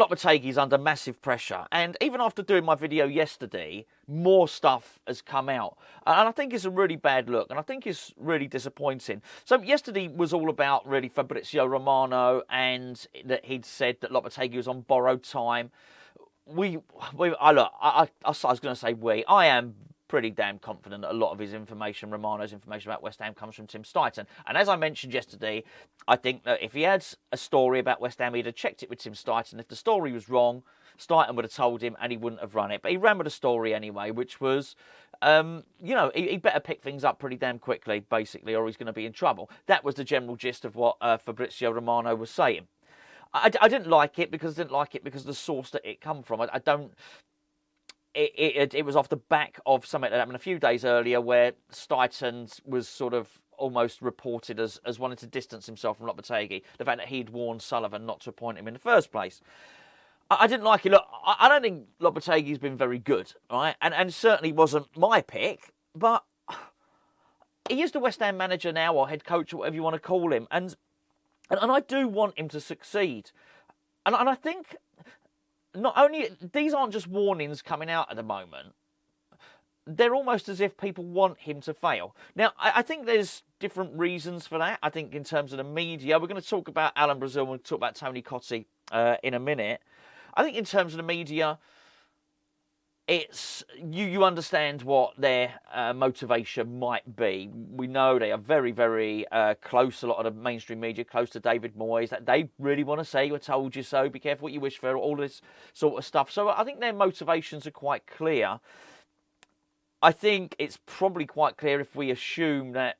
Lopetegui's under massive pressure, and even after doing my video yesterday, more stuff has come out, and I think it's a really bad look, and I think it's really disappointing. So yesterday was all about really Fabrizio Romano, and that he'd said that Lopetegui was on borrowed time. I was going to say I am pretty damn confident that a lot of his information, Romano's information about West Ham, comes from Tim Stuyton. And as I mentioned yesterday, I think that if he had a story about West Ham, he'd have checked it with Tim Stuyton. If the story was wrong, Stuyton would have told him and he wouldn't have run it. But he ran with a story anyway, which was, he better pick things up pretty damn quickly, basically, or he's going to be in trouble. That was the general gist of what Fabrizio Romano was saying. I didn't like it because of the source that it come from. It was off the back of something that happened a few days earlier where Stuyton was sort of almost reported as wanting to distance himself from Lopetegui. The fact that he'd warned Sullivan not to appoint him in the first place. I didn't like it. Look, I don't think Lopetegui's been very good, right? And certainly wasn't my pick, but he is the West Ham manager now, or head coach, or whatever you want to call him. And I do want him to succeed. And I think not only, these aren't just warnings coming out at the moment, they're almost as if people want him to fail. Now, I think there's different reasons for that. I think in terms of the media, we're going to talk about Alan Brazil, we'll talk about Tony Cottee in a minute. I think in terms of the media, it's you understand what their motivation might be. We know they are very, very close, a lot of the mainstream media, close to David Moyes, that they really want to say, I told you so, be careful what you wish for, all this sort of stuff. So I think their motivations are quite clear. I think it's probably quite clear if we assume that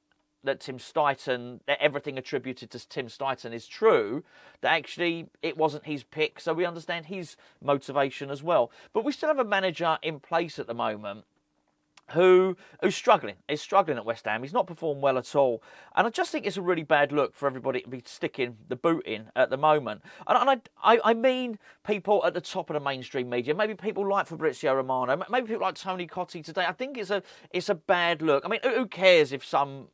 Tim Stuyton, that everything attributed to Tim Stuyton is true, that actually it wasn't his pick, so we understand his motivation as well. But we still have a manager in place at the moment who's struggling. Is struggling at West Ham. He's not performed well at all. And I just think it's a really bad look for everybody to be sticking the boot in at the moment. And I mean people at the top of the mainstream media, maybe people like Fabrizio Romano, maybe people like Tony Cottee today. I think it's a bad look. I mean, who cares if some,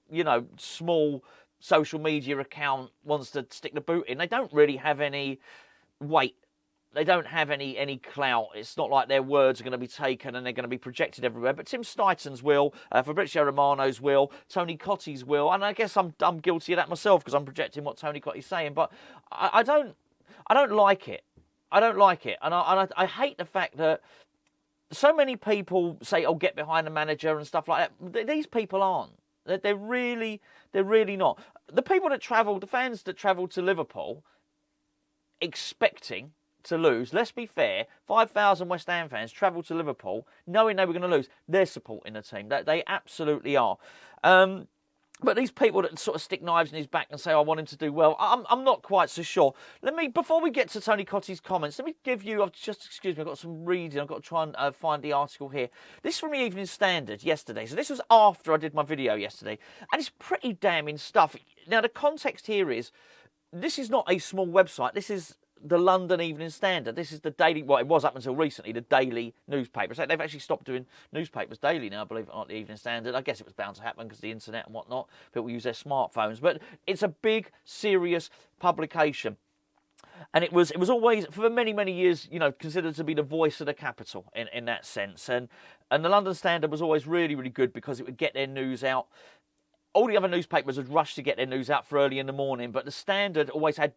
small social media account wants to stick the boot in? They don't really have any weight. They don't have any clout. It's not like their words are going to be taken and they're going to be projected everywhere. But Tim Stuyton's will, Fabrizio Romano's will, Tony Cottee's will, and I guess I'm guilty of that myself because I'm projecting what Tony Cottee's saying. But I don't like it. I don't like it, and I hate the fact that so many people say, "Oh, get behind the manager" and stuff like that. These people aren't. They're really not. The people that travel, the fans that travel to Liverpool, expecting to lose. Let's be fair, 5,000 West Ham fans travel to Liverpool knowing they were going to lose. They're supporting the team. They absolutely are. But these people that sort of stick knives in his back and say, I want him to do well, I'm not quite so sure. Before we get to Tony Cottee's comments, let me give you, excuse me, I've got some reading. I've got to try and find the article here. This is from the Evening Standard yesterday. So this was after I did my video yesterday. And it's pretty damning stuff. Now, the context here is, this is not a small website. This is the London Evening Standard. This is the daily, well, it was up until recently, the daily newspaper. So they've actually stopped doing newspapers daily now, believe it or not, the Evening Standard. I guess it was bound to happen because of the internet and whatnot. People use their smartphones. But it's a big, serious publication. And it was always, for many, many years, considered to be the voice of the capital in that sense. And the London Standard was always really, really good because it would get their news out. All the other newspapers would rush to get their news out for early in the morning, but the Standard always had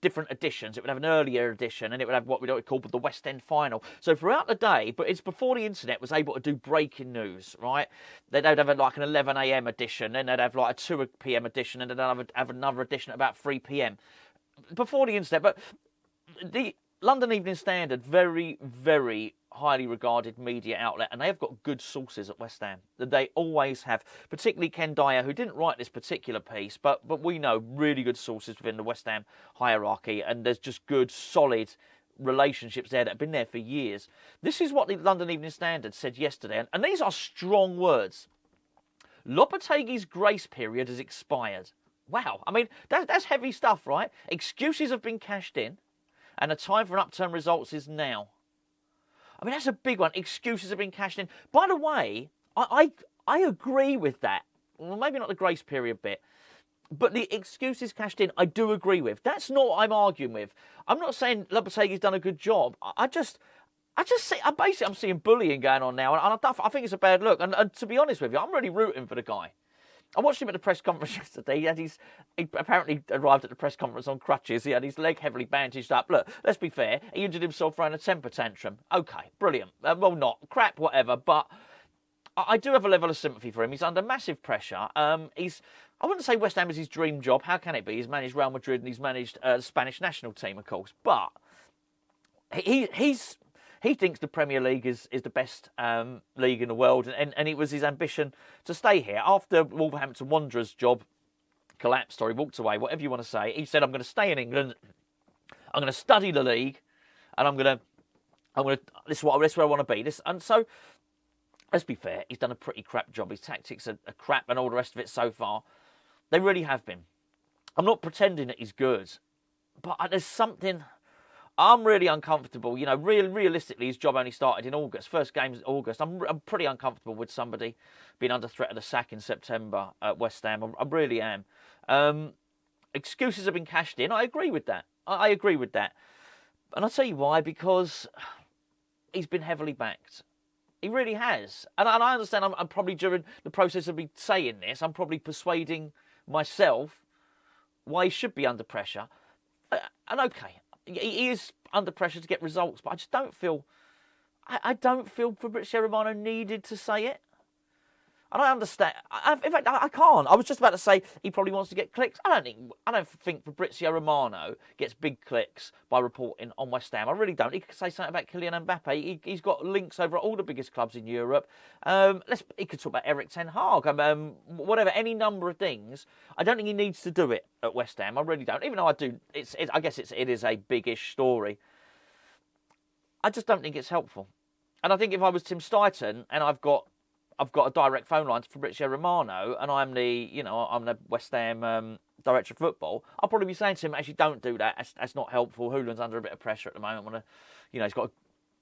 different editions. It would have an earlier edition, and it would have what we call the West End final. So throughout the day, but it's before the internet was able to do breaking news, right? They'd have like an 11 a.m. edition, then they'd have like a 2 p.m. edition, and then they'd have another edition at about 3 p.m. Before the internet. But the London Evening Standard, very, very highly regarded media outlet, and they have got good sources at West Ham. They always have, particularly Ken Dyer, who didn't write this particular piece, but we know really good sources within the West Ham hierarchy, and there's just good, solid relationships there that have been there for years. This is what the London Evening Standard said yesterday, and these are strong words. Lopetegui's grace period has expired. Wow, I mean, that's heavy stuff, right? Excuses have been cashed in, and the time for an upturn results is now. I mean, that's a big one. Excuses have been cashed in. By the way, I agree with that. Well, maybe not the grace period bit. But the excuses cashed in, I do agree with. That's not what I'm arguing with. I'm not saying Lopetegui's done a good job. I just see, I'm seeing bullying going on now, and I think it's a bad look. And to be honest with you, I'm really rooting for the guy. I watched him at the press conference yesterday. He apparently arrived at the press conference on crutches. He had his leg heavily bandaged up. Look, let's be fair. He injured himself throwing a temper tantrum. Okay, brilliant. Well, not crap, whatever. But I do have a level of sympathy for him. He's under massive pressure. I wouldn't say West Ham is his dream job. How can it be? He's managed Real Madrid and he's managed the Spanish national team, of course. But he thinks the Premier League is the best league in the world, and it was his ambition to stay here. After Wolverhampton Wanderers' job collapsed or he walked away, whatever you want to say, he said, I'm going to stay in England, I'm going to study the league, and this is where I want to be. And so, let's be fair, he's done a pretty crap job. His tactics are crap and all the rest of it so far. They really have been. I'm not pretending that he's good, but there's something... I'm really uncomfortable. You know, realistically, his job only started in August. First game's in August. I'm pretty uncomfortable with somebody being under threat of the sack in September at West Ham. I really am. Excuses have been cashed in. I agree with that. I agree with that. And I'll tell you why. Because he's been heavily backed. He really has. And I understand I'm probably, during the process of me saying this, I'm probably persuading myself why he should be under pressure. And okay, he is under pressure to get results, but I just don't feel... I don't feel Fabrizio Romano needed to say it. And I understand. In fact, I can't. I was just about to say he probably wants to get clicks. I don't think Fabrizio Romano gets big clicks by reporting on West Ham. I really don't. He could say something about Kylian Mbappe. He's got links over at all the biggest clubs in Europe. He could talk about Erik ten Hag. Whatever, any number of things. I don't think he needs to do it at West Ham. I really don't. Even though I do. I guess it is a big-ish story. I just don't think it's helpful. And I think if I was Tim Stuyton and I've got a direct phone line to Fabrizio Romano, and I'm the West Ham director of football, I'll probably be saying to him, actually, don't do that. That's not helpful. Hulan's under a bit of pressure at the moment.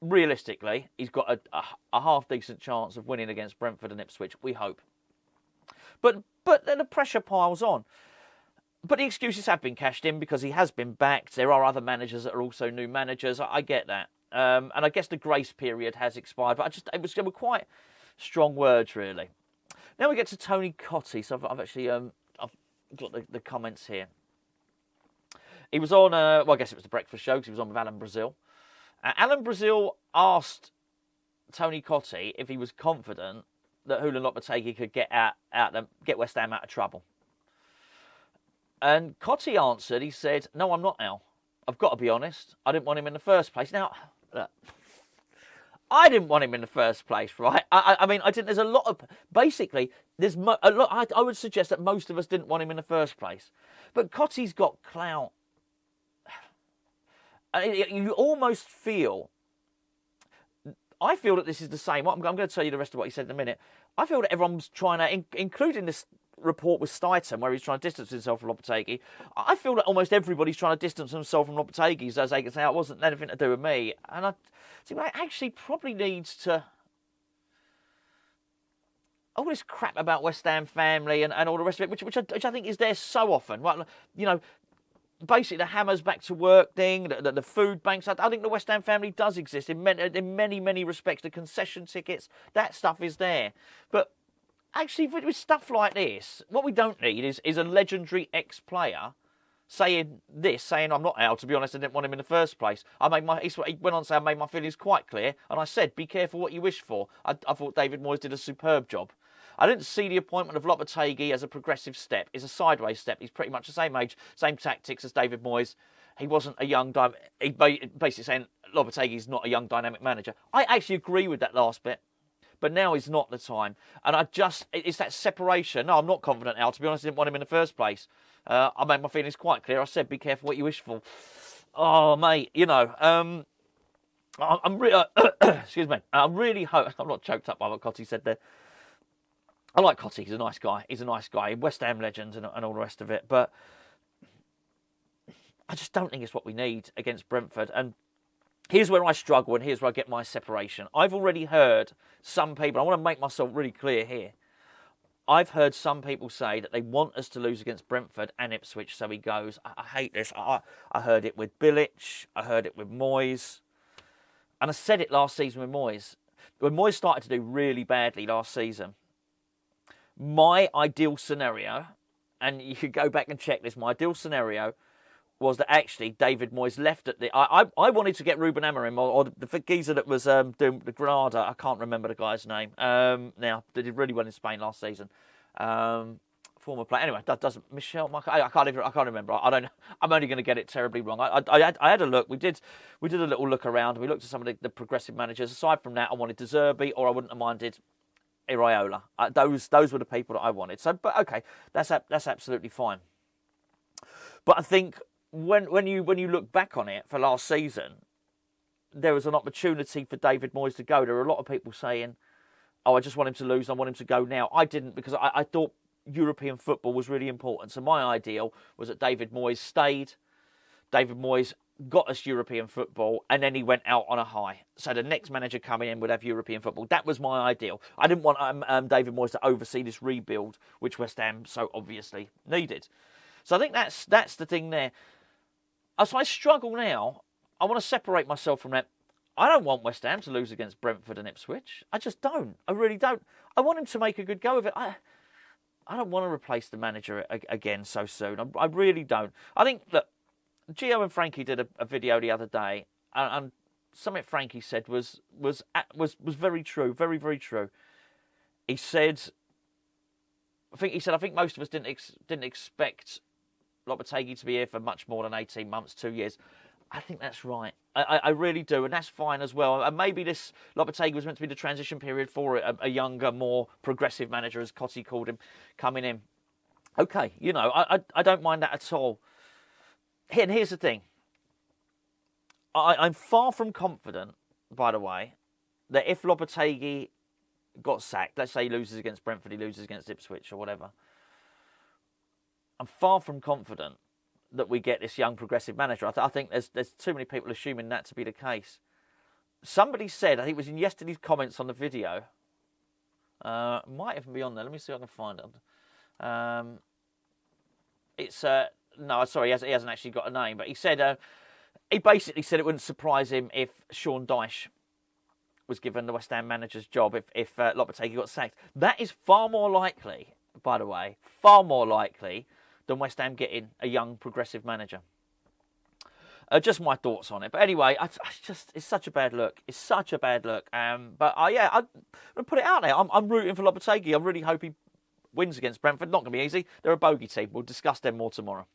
Realistically, he's got a half decent chance of winning against Brentford and Ipswich. We hope. But then the pressure piles on. But the excuses have been cashed in because he has been backed. There are other managers that are also new managers. I get that. And I guess the grace period has expired. But they were quite strong words, really. Now we get to Tony Cottee. So I've actually I've got the comments here. He was on, I guess it was the breakfast show because he was on with Alan Brazil. Alan Brazil asked Tony Cottee if he was confident that Julen Lopetegui could get West Ham out of trouble. And Cottee answered, he said, "No, I'm not, Al. I've got to be honest. I didn't want him in the first place." Now, look, I didn't want him in the first place, right? I mean, I didn't. There's a lot of... Basically, there's a lot... I would suggest that most of us didn't want him in the first place. But Cottee's got clout. You almost feel... I feel that this is the same. I'm going to tell you the rest of what he said in a minute. I feel that everyone's trying to... Including this report with Stuyton, where he's trying to distance himself from Lopetegui. I feel that almost everybody's trying to distance himself from Lopetegui, so they can say, it wasn't anything to do with me. And I think that actually probably needs to... all this crap about West Ham family and all the rest of it, which I think is there so often. Right? You know, basically the Hammers back to work thing, the food banks. I think the West Ham family does exist in many respects. The concession tickets, that stuff is there. But actually, with stuff like this, what we don't need is a legendary ex-player saying, I'm not out. To be honest, I didn't want him in the first place. He went on to say, I made my feelings quite clear, and I said, be careful what you wish for. I thought David Moyes did a superb job. I didn't see the appointment of Lopetegui as a progressive step. It's a sideways step. He's pretty much the same age, same tactics as David Moyes. He wasn't a young... He basically saying Lopetegui's not a young, dynamic manager. I actually agree with that last bit. But now is not the time. And it's that separation. No, I'm not confident now. To be honest, I didn't want him in the first place. I made my feelings quite clear. I said, be careful what you wish for. Oh, mate, I'm excuse me. I really hope... I'm not choked up by what Cottee said there. I like Cottee. He's a nice guy. He's a nice guy. West Ham legend and all the rest of it. But I just don't think it's what we need against Brentford. And here's where I struggle and here's where I get my separation. I've already heard some people, I want to make myself really clear here. I've heard some people say that they want us to lose against Brentford and Ipswich, so he goes. I hate this. I heard it with Bilic. I heard it with Moyes. And I said it last season with Moyes. When Moyes started to do really badly last season, my ideal scenario, and you could go back and check this, my ideal scenario was that actually David Moyes left at the... I wanted to get Ruben Amorim, or the geezer that was doing the Granada. I can't remember the guy's name. Now, they did really well in Spain last season. Former player. Anyway, that doesn't... Michel? I can't remember. I'm only going to get it terribly wrong. I had a look. We did a little look around. We looked at some of the progressive managers. Aside from that, I wanted De Zerbi, or I wouldn't have minded Iraola. Those were the people that I wanted. So, but okay, that's absolutely fine. But I think when you look back on it for last season, there was an opportunity for David Moyes to go. There were a lot of people saying, "Oh, I just want him to lose. I want him to go now." I didn't, because I thought European football was really important. So my ideal was that David Moyes stayed. David Moyes got us European football, and then he went out on a high. So the next manager coming in would have European football. That was my ideal. I didn't want David Moyes to oversee this rebuild, which West Ham so obviously needed. So I think that's the thing there. So I struggle now. I want to separate myself from that. I don't want West Ham to lose against Brentford and Ipswich. I just don't. I really don't. I want him to make a good go of it. I don't want to replace the manager again so soon. I really don't. I think, look, Gio and Frankie did a video the other day, and something Frankie said was very true, very, very true. He said, I think most of us didn't expect Lopetegui to be here for much more than 18 months, 2 years. I think that's right. I really do, and that's fine as well. And maybe this Lopetegui was meant to be the transition period for a younger, more progressive manager, as Cottee called him, coming in. Okay, I don't mind that at all. And here's the thing. I'm far from confident, by the way, that if Lopetegui got sacked, let's say he loses against Brentford, he loses against Ipswich or whatever, I'm far from confident that we get this young progressive manager. I think there's too many people assuming that to be the case. Somebody said, I think it was in yesterday's comments on the video, might even be on there, let me see if I can find it. It's... No, sorry, he hasn't actually got a name, but he said he basically said it wouldn't surprise him if Sean Dyche was given the West Ham manager's job if Lopetegui got sacked. That is far more likely, by the way, far more likely than West Ham getting a young progressive manager. Just my thoughts on it. But anyway, it's such a bad look. It's such a bad look. But I'm going to put it out there. I'm rooting for Lopetegui. I really hope he wins against Brentford. Not going to be easy. They're a bogey team. We'll discuss them more tomorrow.